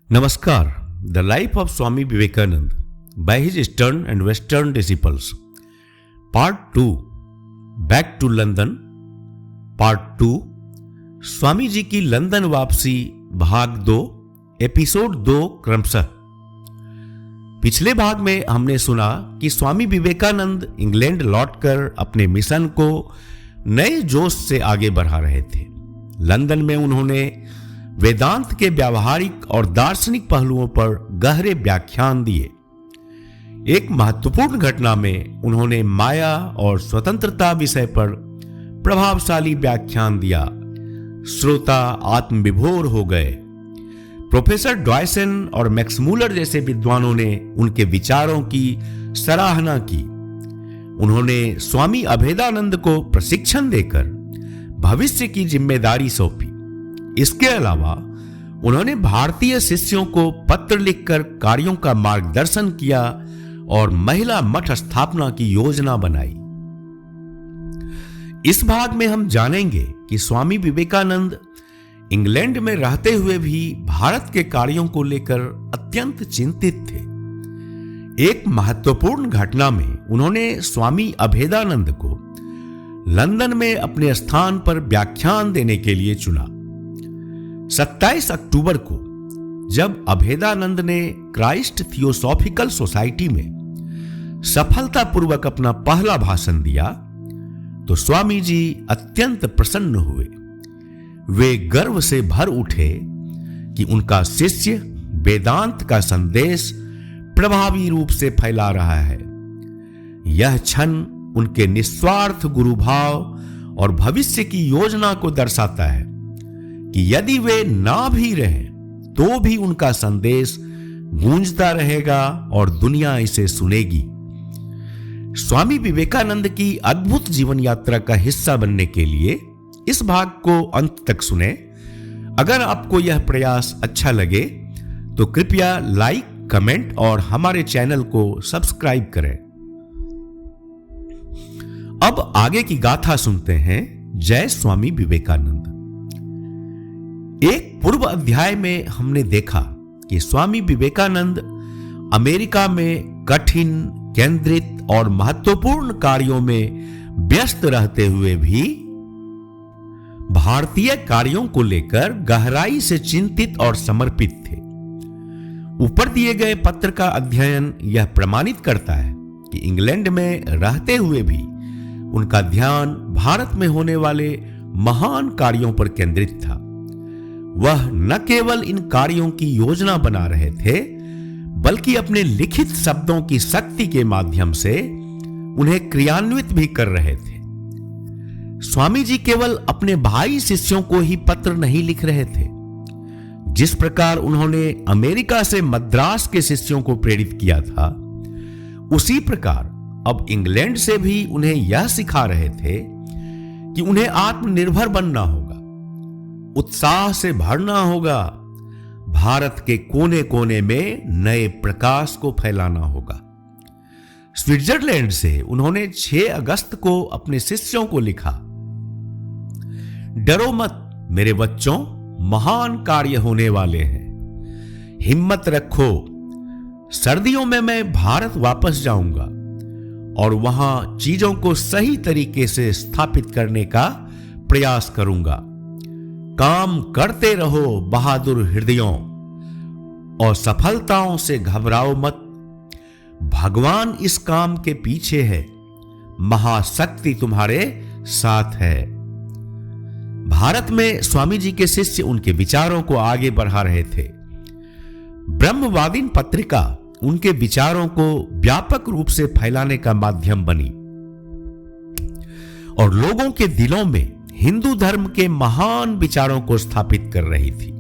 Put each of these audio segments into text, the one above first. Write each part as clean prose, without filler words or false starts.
Namaskar. The life of Swami Vivekananda by his Eastern and Western disciples. Part 2. Back to London. Part 2. Swami ji की London वापसी भाग 2 episode 2 क्रमशः। पिछले भाग में हमने सुना कि स्वामी विवेकानंद इंग्लैंड लौटकर अपने मिशन को नए जोश से आगे बढ़ा रहे थे। लंदन में उन्होंने वेदांत के व्यावहारिक और दार्शनिक पहलुओं पर गहरे व्याख्यान दिए। एक महत्वपूर्ण घटना में उन्होंने माया और स्वतंत्रता विषय पर प्रभावशाली व्याख्यान दिया। श्रोता आत्मविभोर हो गए। प्रोफेसर डॉयसन और मैक्समूलर जैसे विद्वानों ने उनके विचारों की सराहना की। उन्होंने स्वामी अभेदानंद को प्रशिक्षण देकर भविष्य की जिम्मेदारी सौंपी। इसके अलावा उन्होंने भारतीय शिष्यों को पत्र लिखकर कार्यों का मार्गदर्शन किया और महिला मठ स्थापना की योजना बनाई। इस भाग में हम जानेंगे कि स्वामी विवेकानंद इंग्लैंड में रहते हुए भी भारत के कार्यों को लेकर अत्यंत चिंतित थे। एक महत्वपूर्ण घटना में उन्होंने स्वामी अभेदानंद को लंदन में अपने स्थान पर व्याख्यान देने के लिए चुना। 27 अक्टूबर को जब अभेदानंद ने क्राइस्ट थियोसॉफिकल सोसाइटी में सफलतापूर्वक अपना पहला भाषण दिया तो स्वामी जी अत्यंत प्रसन्न हुए। वे गर्व से भर उठे कि उनका शिष्य वेदांत का संदेश प्रभावी रूप से फैला रहा है। यह क्षण उनके निस्वार्थ गुरुभाव और भविष्य की योजना को दर्शाता है कि यदि वे ना भी रहें तो भी उनका संदेश गूंजता रहेगा और दुनिया इसे सुनेगी। स्वामी विवेकानंद की अद्भुत जीवन यात्रा का हिस्सा बनने के लिए इस भाग को अंत तक सुने। अगर आपको यह प्रयास अच्छा लगे तो कृपया लाइक, कमेंट और हमारे चैनल को सब्सक्राइब करें। अब आगे की गाथा सुनते हैं। जय स्वामी विवेकानंद। एक पूर्व अध्याय में हमने देखा कि स्वामी विवेकानंद अमेरिका में कठिन, केंद्रित और महत्वपूर्ण कार्यों में व्यस्त रहते हुए भी भारतीय कार्यों को लेकर गहराई से चिंतित और समर्पित थे। ऊपर दिए गए पत्र का अध्ययन यह प्रमाणित करता है कि इंग्लैंड में रहते हुए भी उनका ध्यान भारत में होने वाले महान कार्यों पर केंद्रित था। वह न केवल इन कार्यों की योजना बना रहे थे बल्कि अपने लिखित शब्दों की शक्ति के माध्यम से उन्हें क्रियान्वित भी कर रहे थे। स्वामी जी केवल अपने भाई शिष्यों को ही पत्र नहीं लिख रहे थे। जिस प्रकार उन्होंने अमेरिका से मद्रास के शिष्यों को प्रेरित किया था, उसी प्रकार अब इंग्लैंड से भी उन्हें यह सिखा रहे थे कि उन्हें आत्मनिर्भर बनना होगा, उत्साह से भरना होगा, भारत के कोने कोने में नए प्रकाश को फैलाना होगा। स्विट्जरलैंड से उन्होंने 6 अगस्त को अपने शिष्यों को लिखा। डरो मत मेरे बच्चों, महान कार्य होने वाले हैं। हिम्मत रखो। सर्दियों में मैं भारत वापस जाऊंगा और वहां चीजों को सही तरीके से स्थापित करने का प्रयास करूंगा। काम करते रहो बहादुर हृदयों और सफलताओं से घबराओ मत। भगवान इस काम के पीछे है, महाशक्ति तुम्हारे साथ है। भारत में स्वामी जी के शिष्य उनके विचारों को आगे बढ़ा रहे थे। ब्रह्मवादीन पत्रिका उनके विचारों को व्यापक रूप से फैलाने का माध्यम बनी और लोगों के दिलों में हिंदू धर्म के महान विचारों को स्थापित कर रही थी।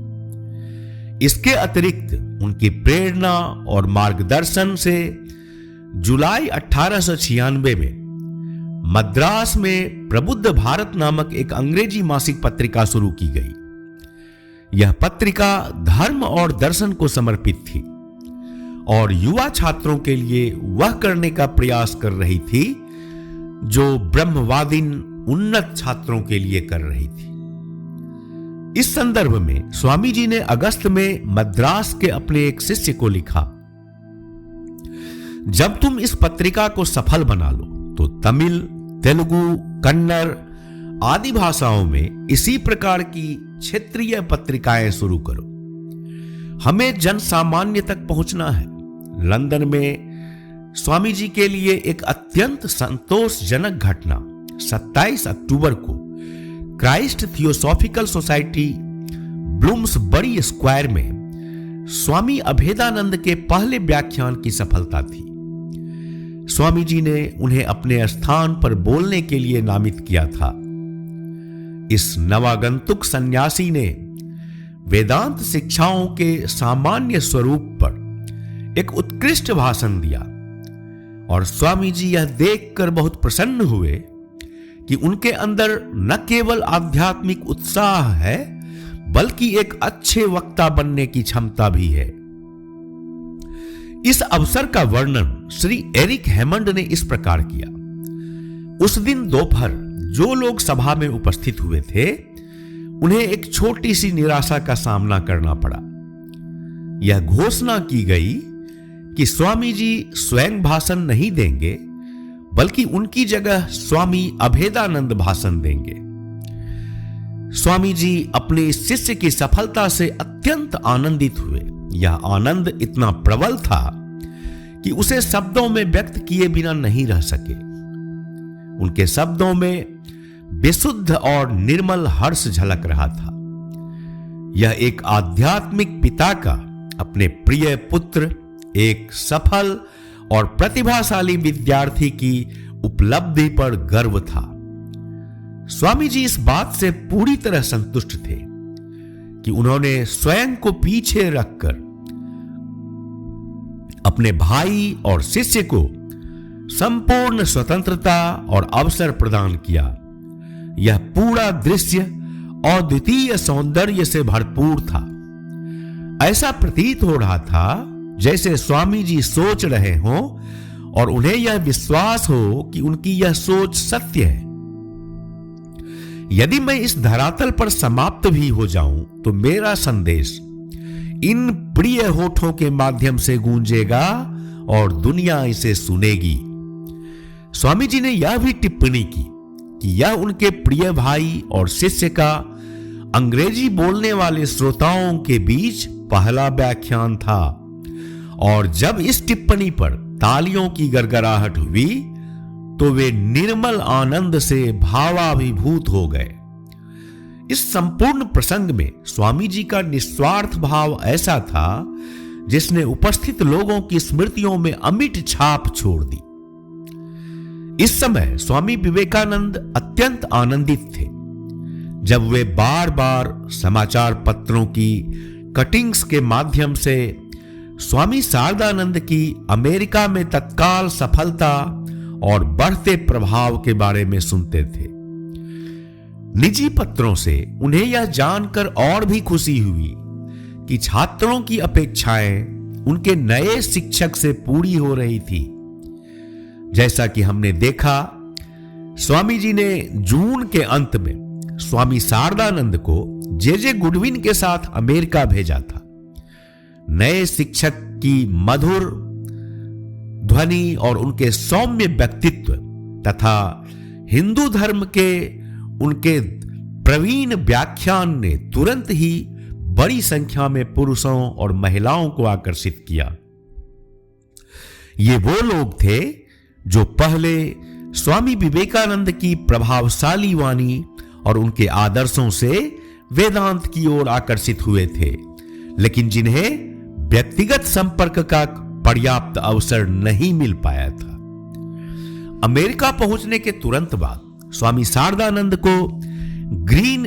इसके अतिरिक्त उनकी प्रेरणा और मार्गदर्शन से जुलाई 1896 में मद्रास में प्रबुद्ध भारत नामक एक अंग्रेजी मासिक पत्रिका शुरू की गई। यह पत्रिका धर्म और दर्शन को समर्पित थी और युवा छात्रों के लिए वह करने का प्रयास कर रही थी जो ब्रह्मवादीन उन्नत छात्रों के लिए कर रही थी। इस संदर्भ में स्वामी जी ने अगस्त में मद्रास के अपने एक शिष्य को लिखा, जब तुम इस पत्रिका को सफल बना लो तो तमिल, तेलुगु, कन्नड़ आदि भाषाओं में इसी प्रकार की क्षेत्रीय पत्रिकाएं शुरू करो। हमें जन सामान्य तक पहुंचना है। लंदन में स्वामी जी के लिए एक अत्यंत संतोषजनक घटना 27 अक्टूबर को Christ theosophical society Bloomsbury square में स्वामी अभेदानंद के पहले व्याख्यान की सफलता थी। स्वामी जी ने उन्हें अपने स्थान पर बोलने के लिए नामित किया था। इस नवागंतुक सन्यासी ने वेदांत शिक्षाओं के सामान्य स्वरूप पर एक उत्कृष्ट भाषण दिया और स्वामी जी यह देखकर बहुत प्रसन्न हुए कि उनके अंदर न केवल आध्यात्मिक उत्साह है बल्कि एक अच्छे वक्ता बनने की क्षमता भी है। इस अवसर का वर्णन श्री एरिक हैमंड ने इस प्रकार किया। उस दिन दोपहर जो लोग सभा में उपस्थित हुए थे उन्हें एक छोटी सी निराशा का सामना करना पड़ा। यह घोषणा की गई कि स्वामी जी स्वयं भाषण नहीं देंगे बल्कि उनकी जगह स्वामी अभेदानंद भाषण देंगे। स्वामी जी अपने इस शिष्य की सफलता से अत्यंत आनंदित हुए। यह आनंद इतना प्रबल था कि उसे शब्दों में व्यक्त किए बिना नहीं रह सके। उनके शब्दों में विशुद्ध और निर्मल हर्ष झलक रहा था। यह एक आध्यात्मिक पिता का अपने प्रिय पुत्र, एक सफल और प्रतिभाशाली विद्यार्थी की उपलब्धि पर गर्व था। स्वामी जी इस बात से पूरी तरह संतुष्ट थे कि उन्होंने स्वयं को पीछे रखकर अपने भाई और शिष्य को संपूर्ण स्वतंत्रता और अवसर प्रदान किया। यह पूरा दृश्य अद्वितीय सौंदर्य से भरपूर था। ऐसा प्रतीत हो रहा था जैसे स्वामी जी सोच रहे हों और उन्हें यह विश्वास हो कि उनकी यह सोच सत्य है। यदि मैं इस धरातल पर समाप्त भी हो जाऊं तो मेरा संदेश इन प्रिय होठों के माध्यम से गूंजेगा और दुनिया इसे सुनेगी। स्वामी जी ने यह भी टिप्पणी की कि यह उनके प्रिय भाई और शिष्य का अंग्रेजी बोलने वाले श्रोताओं के बीच पहला व्याख्यान था और जब इस टिप्पणी पर तालियों की गड़गड़ाहट हुई तो वे निर्मल आनंद से भावाभिभूत हो गए। इस संपूर्ण प्रसंग में स्वामी जी का निस्वार्थ भाव ऐसा था जिसने उपस्थित लोगों की स्मृतियों में अमिट छाप छोड़ दी। इस समय स्वामी विवेकानंद अत्यंत आनंदित थे। जब वे बार बार समाचार पत्रों की कटिंग्स के माध्यम से स्वामी शारदानंद की अमेरिका में तत्काल सफलता और बढ़ते प्रभाव के बारे में सुनते थे। निजी पत्रों से उन्हें यह जानकर और भी खुशी हुई कि छात्रों की अपेक्षाएं उनके नए शिक्षक से पूरी हो रही थी। जैसा कि हमने देखा, स्वामी जी ने जून के अंत में स्वामी शारदानंद को जे गुडविन के साथ अमेरिका भेजा था। नए शिक्षक की मधुर ध्वनि और उनके सौम्य व्यक्तित्व तथा हिंदू धर्म के उनके प्रवीण व्याख्यान ने तुरंत ही बड़ी संख्या में पुरुषों और महिलाओं को आकर्षित किया। ये वो लोग थे जो पहले स्वामी विवेकानंद की प्रभावशाली वाणी और उनके आदर्शों से वेदांत की ओर आकर्षित हुए थे, लेकिन जिन्हें व्यक्तिगत संपर्क का पर्याप्त अवसर नहीं मिल पाया था। अमेरिका पहुंचने के तुरंत बाद स्वामी शारदानंद को ग्रीन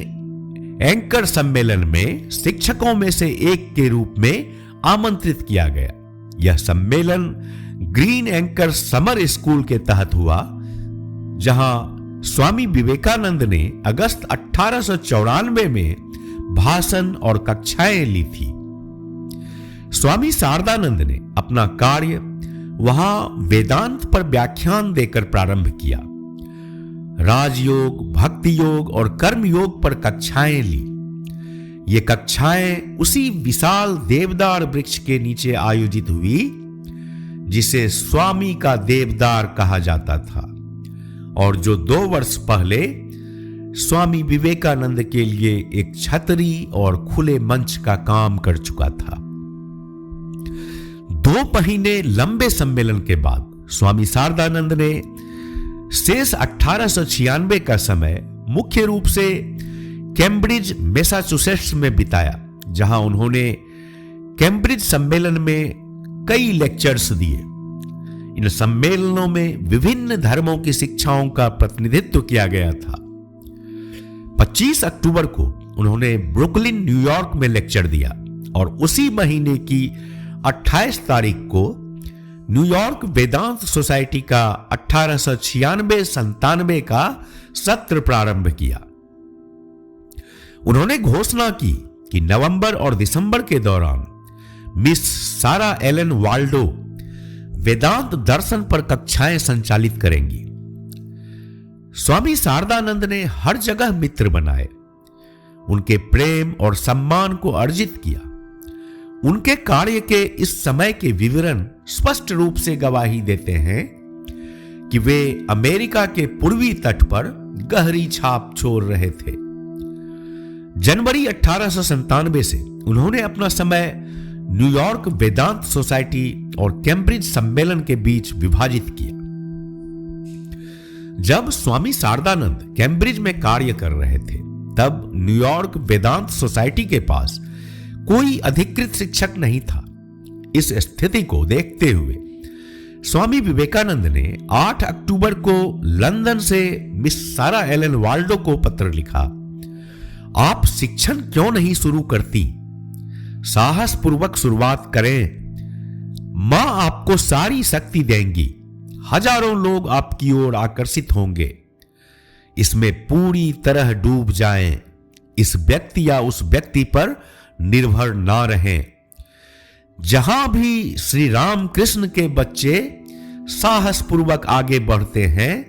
एंकर सम्मेलन में शिक्षकों में से एक के रूप में आमंत्रित किया गया। यह सम्मेलन ग्रीन एंकर समर स्कूल के तहत हुआ, जहां स्वामी विवेकानंद ने अगस्त 1894 में भाषण और कक्षाएं ली थी। स्वामी शारदानंद ने अपना कार्य वहां वेदांत पर व्याख्यान देकर प्रारंभ किया। राजयोग, भक्ति योग और कर्म योग पर कक्षाएं ली। ये कक्षाएं उसी विशाल देवदार वृक्ष के नीचे आयोजित हुई जिसे स्वामी का देवदार कहा जाता था और जो 2 वर्ष पहले स्वामी विवेकानंद के लिए एक छतरी और खुले मंच का काम कर चुका था। 2 महीने लंबे सम्मेलन के बाद स्वामी शारदानंद ने शेष 1896 का समय मुख्य रूप से कैम्ब्रिज मैसाचुसेट्स में बिताया, जहां उन्होंने कैम्ब्रिज सम्मेलन में कई लेक्चर्स दिए। इन सम्मेलनों में विभिन्न धर्मों की शिक्षाओं का प्रतिनिधित्व किया गया था। 25 अक्टूबर को उन्होंने ब्रुकलिन, न्यूयॉर्क में लेक्चर दिया और उसी महीने की 28 तारीख को न्यूयॉर्क वेदांत सोसाइटी का 1896-97 का सत्र प्रारंभ किया। उन्होंने घोषणा की कि नवंबर और दिसंबर के दौरान मिस सारा एलन वाल्डो वेदांत दर्शन पर कक्षाएं संचालित करेंगी। स्वामी शारदानंद ने हर जगह मित्र बनाए, उनके प्रेम और सम्मान को अर्जित किया। उनके कार्य के इस समय के विवरण स्पष्ट रूप से गवाही देते हैं कि वे अमेरिका के पूर्वी तट पर गहरी छाप छोड़ रहे थे। जनवरी 1897 से उन्होंने अपना समय न्यूयॉर्क वेदांत सोसाइटी और कैम्ब्रिज सम्मेलन के बीच विभाजित किया। जब स्वामी शारदानंद कैम्ब्रिज में कार्य कर रहे थे, तब न्यूयॉर्क वेदांत सोसाइटी के पास कोई अधिकृत शिक्षक नहीं था। इस स्थिति को देखते हुए स्वामी विवेकानंद ने 8 अक्टूबर को लंदन से मिस सारा एलन वाल्डो को पत्र लिखा। आप शिक्षण क्यों नहीं शुरू करती? साहस पूर्वक शुरुआत करें। मां आपको सारी शक्ति देंगी। हजारों लोग आपकी ओर आकर्षित होंगे। इसमें पूरी तरह डूब जाएं। इस व्यक्ति या उस व्यक्ति पर निर्भर ना रहें। जहां भी श्री राम कृष्ण के बच्चे साहस पूर्वक आगे बढ़ते हैं,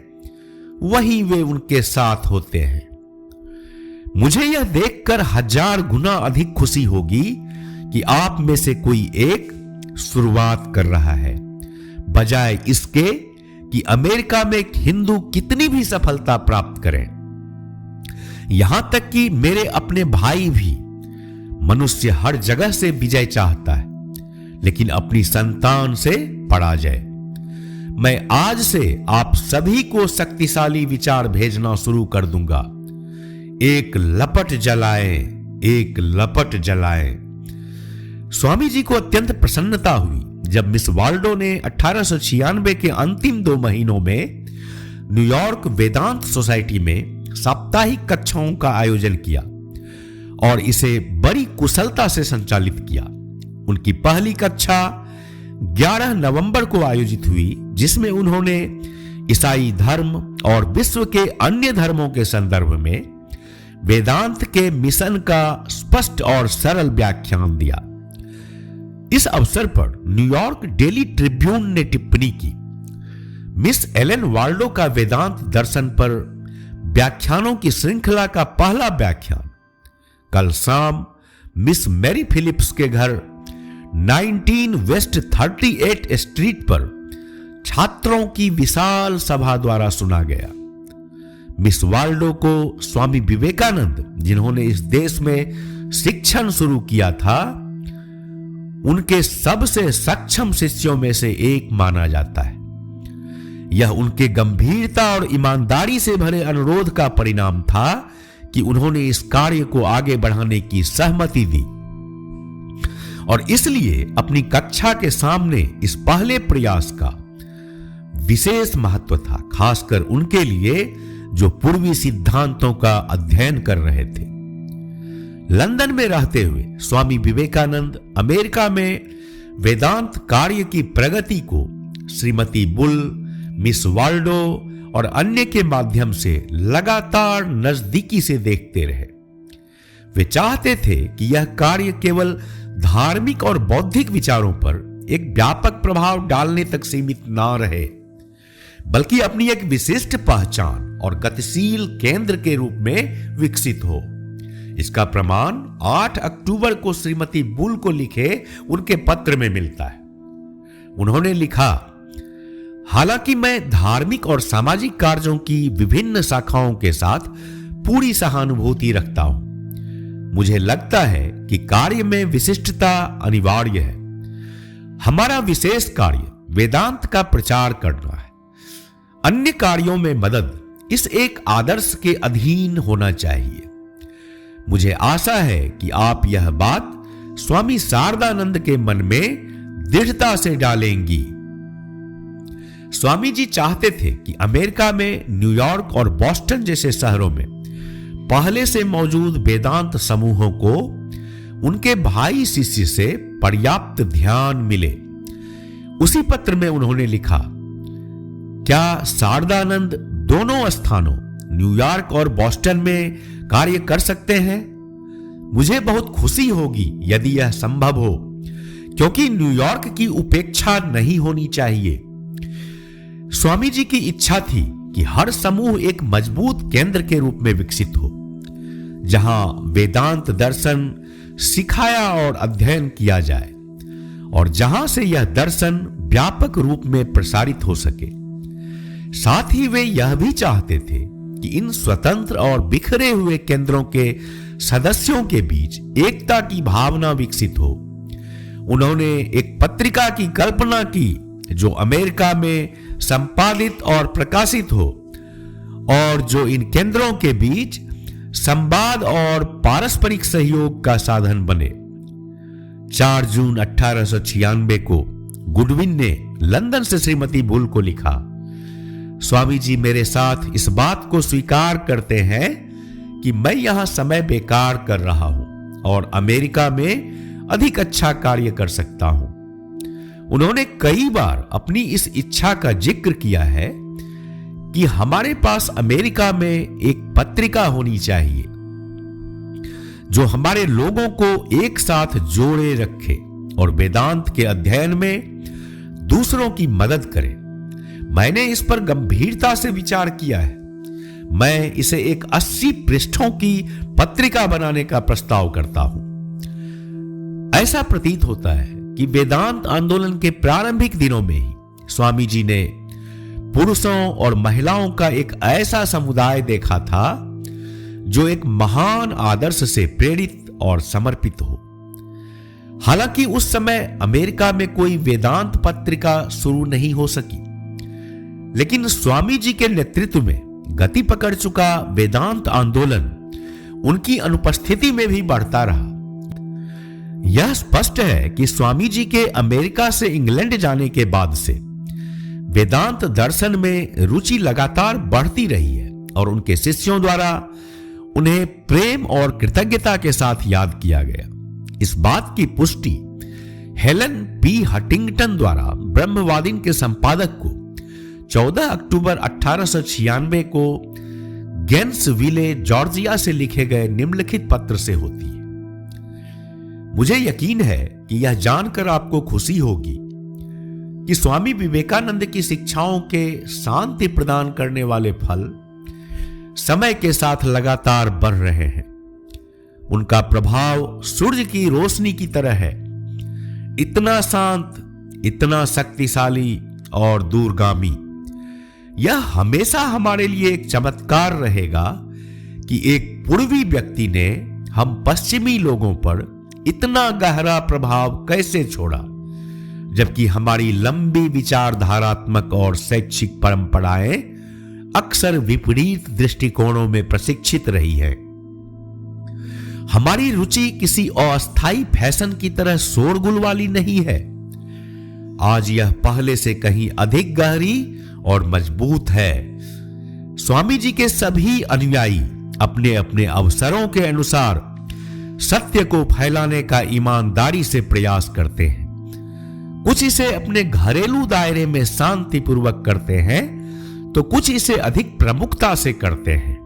वहीं वे उनके साथ होते हैं। मुझे यह देखकर 1000 गुना अधिक खुशी होगी कि आप में से कोई एक शुरुआत कर रहा है, बजाय इसके कि अमेरिका में एक हिंदू कितनी भी सफलता प्राप्त करें। यहां तक कि मेरे अपने भाई भी। मनुष्य हर जगह से विजय चाहता है, लेकिन अपनी संतान से पराजय। मैं आज से आप सभी को शक्तिशाली विचार भेजना शुरू कर दूंगा। एक लपट जलाएं, एक लपट जलाएं। स्वामी जी को अत्यंत प्रसन्नता हुई जब मिस वाल्डो ने 1896 के अंतिम 2 महीनों में न्यूयॉर्क वेदांत सोसाइटी में साप्ताहिक कक्षाओं का आयोजन किया और इसे बड़ी कुशलता से संचालित किया। उनकी पहली कक्षा 11 नवंबर को आयोजित हुई, जिसमें उन्होंने ईसाई धर्म और विश्व के अन्य धर्मों के संदर्भ में वेदांत के मिशन का स्पष्ट और सरल व्याख्यान दिया। इस अवसर पर न्यूयॉर्क डेली ट्रिब्यून ने टिप्पणी की, मिस एलन वाल्डो का वेदांत दर्शन पर व्याख्यानों की श्रृंखला का पहला व्याख्यान कल शाम मिस मैरी फिलिप्स के घर 19 वेस्ट 38 स्ट्रीट पर छात्रों की विशाल सभा द्वारा सुना गया। मिस वाल्डो को स्वामी विवेकानंद, जिन्होंने इस देश में शिक्षण शुरू किया था, उनके सबसे सक्षम शिष्यों में से एक माना जाता है। यह उनके गंभीरता और ईमानदारी से भरे अनुरोध का परिणाम था कि उन्होंने इस कार्य को आगे बढ़ाने की सहमति दी और इसलिए अपनी कक्षा के सामने इस पहले प्रयास का विशेष महत्व था, खासकर उनके लिए जो पूर्वी सिद्धांतों का अध्ययन कर रहे थे। लंदन में रहते हुए स्वामी विवेकानंद अमेरिका में वेदांत कार्य की प्रगति को श्रीमती बुल, मिस वाल्डो और अन्य के माध्यम से लगातार नजदीकी से देखते रहे। वे चाहते थे कि यह कार्य केवल धार्मिक और बौद्धिक विचारों पर एक व्यापक प्रभाव डालने तक सीमित ना रहे, बल्कि अपनी एक विशिष्ट पहचान और गतिशील केंद्र के रूप में विकसित हो। इसका प्रमाण 8 अक्टूबर को श्रीमती बुल को लिखे उनके पत्र में मिलता है। उन्होंने लिखा, हालांकि मैं धार्मिक और सामाजिक कार्यों की विभिन्न शाखाओं के साथ पूरी सहानुभूति रखता हूं, मुझे लगता है कि कार्य में विशिष्टता अनिवार्य है। हमारा विशेष कार्य वेदांत का प्रचार करना है। अन्य कार्यों में मदद इस एक आदर्श के अधीन होना चाहिए। मुझे आशा है कि आप यह बात स्वामी शारदानंद के मन में दृढ़ता से डालेंगी। स्वामी जी चाहते थे कि अमेरिका में न्यूयॉर्क और बॉस्टन जैसे शहरों में पहले से मौजूद वेदांत समूहों को उनके भाई शिष्य से पर्याप्त ध्यान मिले। उसी पत्र में उन्होंने लिखा, क्या शारदानंद दोनों स्थानों न्यूयॉर्क और बॉस्टन में कार्य कर सकते हैं? मुझे बहुत खुशी होगी यदि यह संभव हो, क्योंकि न्यूयॉर्क की उपेक्षा नहीं होनी चाहिए। स्वामी जी की इच्छा थी कि हर समूह एक मजबूत केंद्र के रूप में विकसित हो, जहां वेदांत दर्शन सिखाया और अध्ययन किया जाए और जहां से यह दर्शन व्यापक रूप में प्रसारित हो सके। साथ ही वे यह भी चाहते थे कि इन स्वतंत्र और बिखरे हुए केंद्रों के सदस्यों के बीच एकता की भावना विकसित हो। उन्होंने एक पत्रिका की कल्पना की जो अमेरिका में संपादित और प्रकाशित हो और जो इन केंद्रों के बीच संवाद और पारस्परिक सहयोग का साधन बने। 4 जून 1896 को गुडविन ने लंदन से श्रीमती बुल को लिखा, स्वामी जी मेरे साथ इस बात को स्वीकार करते हैं कि मैं यहां समय बेकार कर रहा हूं और अमेरिका में अधिक अच्छा कार्य कर सकता हूं। उन्होंने कई बार अपनी इस इच्छा का जिक्र किया है कि हमारे पास अमेरिका में एक पत्रिका होनी चाहिए जो हमारे लोगों को एक साथ जोड़े रखे और वेदांत के अध्ययन में दूसरों की मदद करे। मैंने इस पर गंभीरता से विचार किया है। मैं इसे एक 80 पृष्ठों की पत्रिका बनाने का प्रस्ताव करता हूं। ऐसा प्रतीत होता है कि वेदांत आंदोलन के प्रारंभिक दिनों में ही स्वामी जी ने पुरुषों और महिलाओं का एक ऐसा समुदाय देखा था जो एक महान आदर्श से प्रेरित और समर्पित हो। हालांकि उस समय अमेरिका में कोई वेदांत पत्रिका शुरू नहीं हो सकी, लेकिन स्वामी जी के नेतृत्व में गति पकड़ चुका वेदांत आंदोलन उनकी अनुपस्थिति में भी बढ़ता रहा। यह स्पष्ट है कि स्वामी जी के अमेरिका से इंग्लैंड जाने के बाद से वेदांत दर्शन में रुचि लगातार बढ़ती रही है और उनके शिष्यों द्वारा उन्हें प्रेम और कृतज्ञता के साथ याद किया गया। इस बात की पुष्टि हेलन पी हटिंगटन द्वारा ब्रह्मवादिन के संपादक को 14 अक्टूबर 1896 को गैंसविले जॉर्जिया से लिखे गए निम्नलिखित पत्र से होती है। मुझे यकीन है कि यह जानकर आपको खुशी होगी कि स्वामी विवेकानंद की शिक्षाओं के शांति प्रदान करने वाले फल समय के साथ लगातार बढ़ रहे हैं। उनका प्रभाव सूर्य की रोशनी की तरह है, इतना शांत, इतना शक्तिशाली और दूरगामी। यह हमेशा हमारे लिए एक चमत्कार रहेगा कि एक पूर्वी व्यक्ति ने हम पश्चिमी लोगों पर इतना गहरा प्रभाव कैसे छोड़ा, जबकि हमारी लंबी विचारधारात्मक और शैक्षिक परंपराएं अक्सर विपरीत दृष्टिकोणों में प्रशिक्षित रही है। हमारी रुचि किसी अस्थायी फैशन की तरह शोरगुल वाली नहीं है। आज यह पहले से कहीं अधिक गहरी और मजबूत है। स्वामी जी के सभी अनुयायी अपने अपने अवसरों के अनुसार सत्य को फैलाने का ईमानदारी से प्रयास करते हैं। कुछ इसे अपने घरेलू दायरे में शांतिपूर्वक करते हैं तो कुछ इसे अधिक प्रमुखता से करते हैं।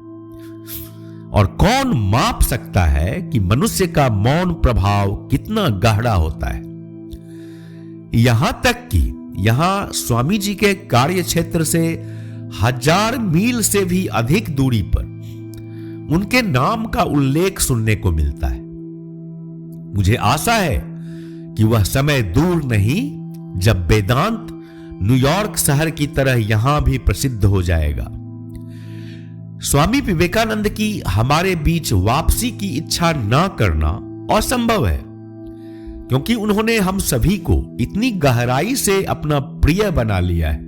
और कौन माप सकता है कि मनुष्य का मौन प्रभाव कितना गहरा होता है। यहां तक कि यहां स्वामी जी के कार्य क्षेत्र से 1000 मील से भी अधिक दूरी पर उनके नाम का उल्लेख सुनने को मिलता है। मुझे आशा है कि वह समय दूर नहीं जब वेदांत न्यूयॉर्क शहर की तरह यहां भी प्रसिद्ध हो जाएगा। स्वामी विवेकानंद की हमारे बीच वापसी की इच्छा न करना असंभव है, क्योंकि उन्होंने हम सभी को इतनी गहराई से अपना प्रिय बना लिया है।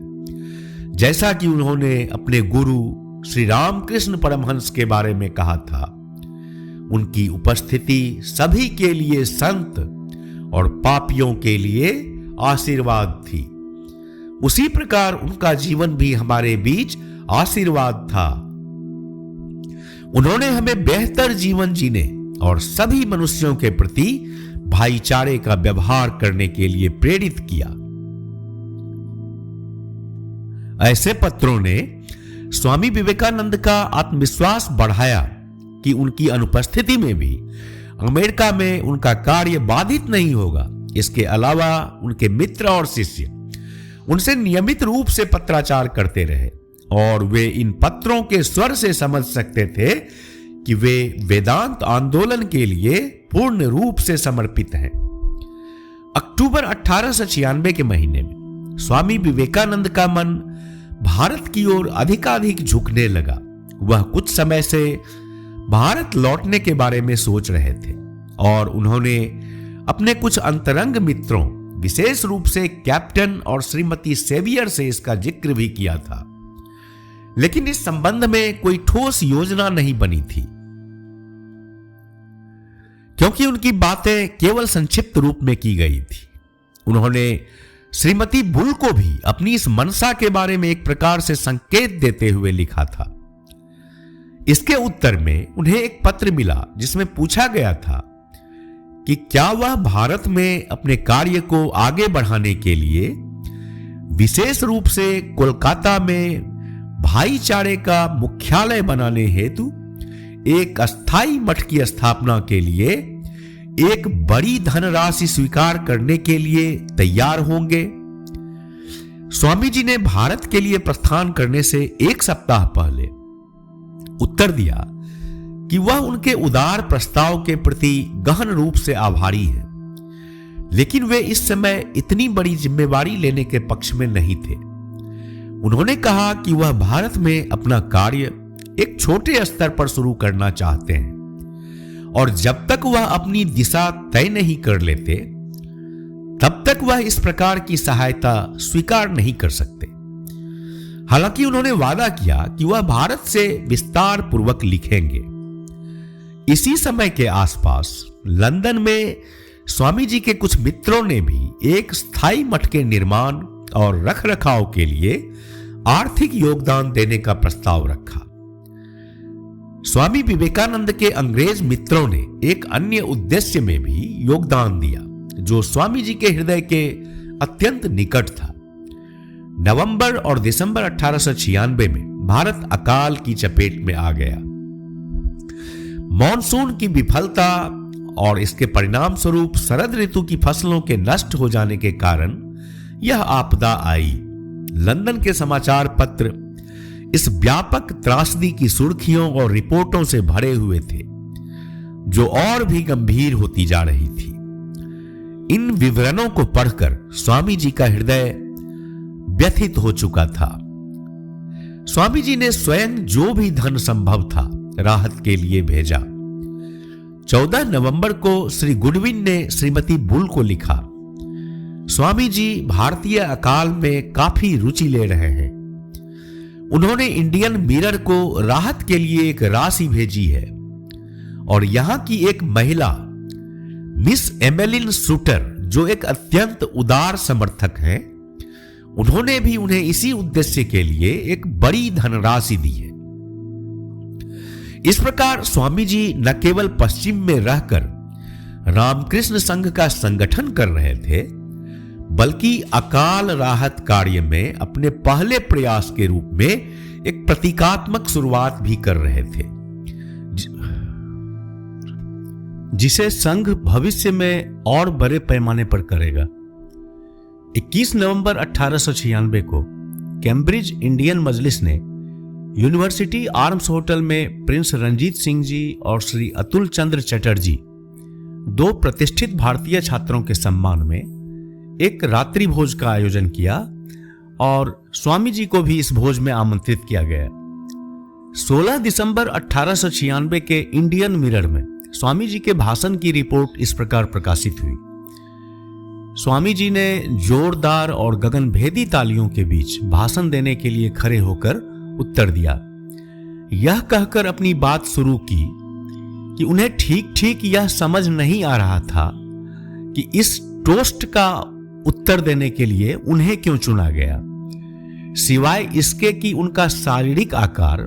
जैसा कि उन्होंने अपने गुरु श्री रामकृष्ण परमहंस के बारे में कहा था, उनकी उपस्थिति सभी के लिए संत और पापियों के लिए आशीर्वाद थी। उसी प्रकार उनका जीवन भी हमारे बीच आशीर्वाद था। उन्होंने हमें बेहतर जीवन जीने और सभी मनुष्यों के प्रति भाईचारे का व्यवहार करने के लिए प्रेरित किया। ऐसे पत्रों ने स्वामी विवेकानंद का आत्मविश्वास बढ़ाया कि उनकी अनुपस्थिति में भी अमेरिका में उनका कार्य बाधित नहीं होगा। इसके अलावा उनके मित्र और शिष्य उनसे नियमित रूप से पत्राचार करते रहे और वे इन पत्रों के स्वर से समझ सकते थे कि वे वेदांत आंदोलन के लिए पूर्ण रूप से समर्पित हैं। अक्टूबर 1896 के महीने में स्वामी विवेकानंद का मन भारत की ओर अधिकाधिक झुकने लगा। वह कुछ समय से भारत लौटने के बारे में सोच रहे थे और उन्होंने अपने कुछ अंतरंग मित्रों, विशेष रूप से कैप्टन और श्रीमती सेवियर से इसका जिक्र भी किया था, लेकिन इस संबंध में कोई ठोस योजना नहीं बनी थी, क्योंकि उनकी बातें केवल संक्षिप्त रूप में की गई थी। उन्होंने श्रीमती बुल को भी अपनी इस मनसा के बारे में एक प्रकार से संकेत देते हुए लिखा था। इसके उत्तर में उन्हें एक पत्र मिला जिसमें पूछा गया था कि क्या वह भारत में अपने कार्य को आगे बढ़ाने के लिए, विशेष रूप से कोलकाता में भाईचारे का मुख्यालय बनाने हेतु एक अस्थाई मठ की स्थापना के लिए एक बड़ी धनराशि स्वीकार करने के लिए तैयार होंगे। स्वामी जी ने भारत के लिए प्रस्थान करने से एक सप्ताह पहले उत्तर दिया कि वह उनके उदार प्रस्ताव के प्रति गहन रूप से आभारी हैं, लेकिन वे इस समय इतनी बड़ी जिम्मेवारी लेने के पक्ष में नहीं थे। उन्होंने कहा कि वह भारत में अपना कार्य एक छोटे स्तर पर शुरू करना चाहते हैं और जब तक वह अपनी दिशा तय नहीं कर लेते तब तक वह इस प्रकार की सहायता स्वीकार नहीं कर सकते। हालांकि उन्होंने वादा किया कि वह भारत से विस्तार पूर्वक लिखेंगे। इसी समय के आसपास लंदन में स्वामी जी के कुछ मित्रों ने भी एक स्थायी मठ के निर्माण और रखरखाव के लिए आर्थिक योगदान देने का प्रस्ताव रखा। स्वामी विवेकानंद के अंग्रेज मित्रों ने एक अन्य उद्देश्य में भी योगदान दिया जो स्वामी जी के हृदय के अत्यंत निकट था। नवंबर और दिसंबर 1896 में भारत अकाल की चपेट में आ गया। मॉनसून की विफलता और इसके परिणाम स्वरूप शरद ऋतु की फसलों के नष्ट हो जाने के कारण यह आपदा आई। लंदन के समाचार पत्र इस व्यापक त्रासदी की सुर्खियों और रिपोर्टों से भरे हुए थे जो और भी गंभीर होती जा रही थी। इन विवरणों को पढ़कर स्वामी जी का हृदय व्यथित हो चुका था। स्वामी जी ने स्वयं जो भी धन संभव था राहत के लिए भेजा। 14 नवंबर को श्री गुडविन ने श्रीमती बुल को लिखा, स्वामी जी भारतीय अकाल में काफी रुचि ले रहे हैं। उन्होंने इंडियन मिरर को राहत के लिए एक राशि भेजी है और यहां की एक महिला मिस एमेलिन सूटर जो एक अत्यंत उदार समर्थक हैं, उन्होंने भी उन्हें इसी उद्देश्य के लिए एक बड़ी धनराशि दी है। इस प्रकार स्वामी जी न केवल पश्चिम में रहकर रामकृष्ण संघ का संगठन कर रहे थे, बल्कि अकाल राहत कार्य में अपने पहले प्रयास के रूप में एक प्रतीकात्मक शुरुआत भी कर रहे थे, जिसे संघ भविष्य में और बड़े पैमाने पर करेगा। 21 नवंबर 1896 को कैम्ब्रिज इंडियन मजलिस ने यूनिवर्सिटी आर्म्स होटल में प्रिंस रंजीत सिंह जी और श्री अतुल चंद्र चटर्जी, दो प्रतिष्ठित भारतीय छात्रों के सम्मान में एक रात्रि भोज का आयोजन किया और स्वामी जी को भी इस भोज में आमंत्रित किया गया। 16 दिसंबर 1896 के इंडियन मिरर में स्वामी जी के भाषण की रिपोर्ट इस प्रकार प्रकाशित हुई। स्वामी जी ने जोरदार और गगनभेदी तालियों के बीच भाषण देने के लिए खड़े होकर उत्तर दिया, यह कहकर अपनी बात शुरू की कि उन्हें ठीक ठीक यह समझ नहीं आ रहा था कि इस टोस्ट का उत्तर देने के लिए उन्हें क्यों चुना गया, सिवाय इसके कि उनका शारीरिक आकार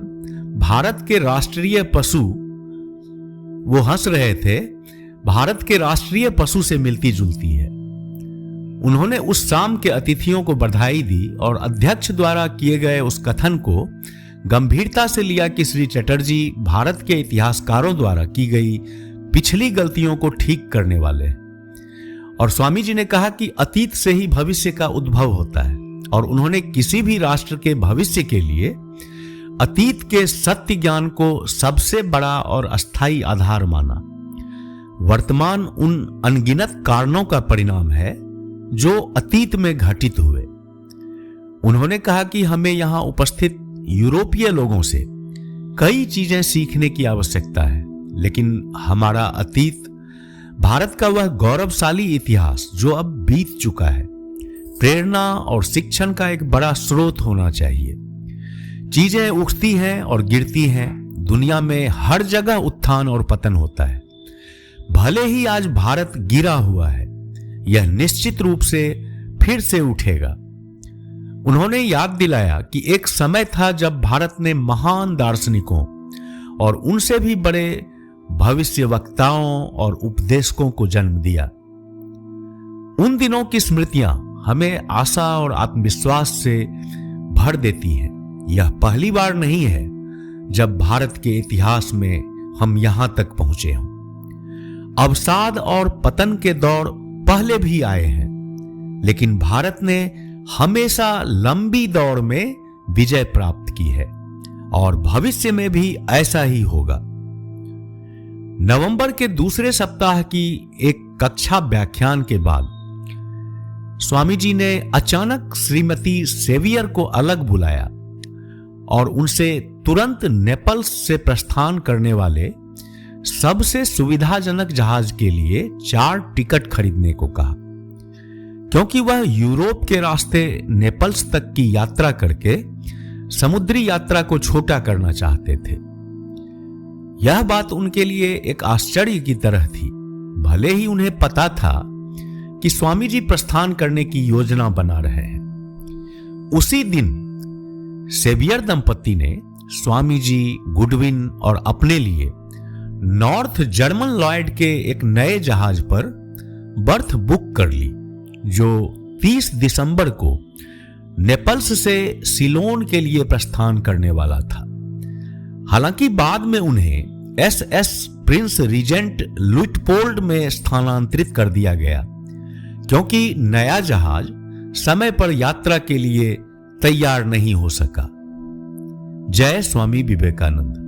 भारत के राष्ट्रीय पशु, वो हंस रहे थे, भारत के राष्ट्रीय पशु से मिलती जुलती है। उन्होंने उस शाम के अतिथियों को बधाई दी और अध्यक्ष द्वारा किए गए उस कथन को गंभीरता से लिया कि श्री चटर्जी भारत के इतिहासकारों द्वारा की गई पिछली गलतियों को ठीक करने वाले हैं। और स्वामी जी ने कहा कि अतीत से ही भविष्य का उद्भव होता है और उन्होंने किसी भी राष्ट्र के भविष्य के लिए अतीत के सत्य ज्ञान को सबसे बड़ा और अस्थायी आधार माना। वर्तमान उन अनगिनत कारणों का परिणाम है जो अतीत में घटित हुए। उन्होंने कहा कि हमें यहां उपस्थित यूरोपीय लोगों से कई चीजें सीखने की आवश्यकता है, लेकिन हमारा अतीत, भारत का वह गौरवशाली इतिहास जो अब बीत चुका है, प्रेरणा और शिक्षण का एक बड़ा स्रोत होना चाहिए। चीजें उठती हैं और गिरती हैं, दुनिया में हर जगह उत्थान और पतन होता है। भले ही आज भारत गिरा हुआ है, यह निश्चित रूप से फिर से उठेगा। उन्होंने याद दिलाया कि एक समय था जब भारत ने महान दार्शनिकों और उनसे भी बड़े भविष्यवक्ताओं और उपदेशकों को जन्म दिया। उन दिनों की स्मृतियां हमें आशा और आत्मविश्वास से भर देती हैं। यह पहली बार नहीं है जब भारत के इतिहास में हम यहां तक पहुंचे हों। अवसाद और पतन के दौर पहले भी आए हैं, लेकिन भारत ने हमेशा लंबी दौड़ में विजय प्राप्त की है और भविष्य में भी ऐसा ही होगा। नवंबर के दूसरे सप्ताह की एक कक्षा व्याख्यान के बाद स्वामी जी ने अचानक श्रीमती सेवियर को अलग बुलाया और उनसे तुरंत नेपल्स से प्रस्थान करने वाले सबसे सुविधाजनक जहाज के लिए 4 टिकट खरीदने को कहा, क्योंकि वह यूरोप के रास्ते नेपल्स तक की यात्रा करके समुद्री यात्रा को छोटा करना चाहते थे। यह बात उनके लिए एक आश्चर्य की तरह थी। भले ही उन्हें पता था कि स्वामी जी प्रस्थान करने की योजना बना रहे हैं। उसी दिन सेवियर दंपति ने स्वामी जी, गुडविन और अपने लिए नॉर्थ जर्मन लॉयड के एक नए जहाज पर बर्थ बुक कर ली, जो 30 दिसंबर को नेपल्स से सिलोन के लिए प्रस्थान करने वाला था। हालांकि बाद में उन्हें SS प्रिंस रीजेंट लुइटपोल्ड में स्थानांतरित कर दिया गया, क्योंकि नया जहाज समय पर यात्रा के लिए तैयार नहीं हो सका। जय स्वामी विवेकानंद।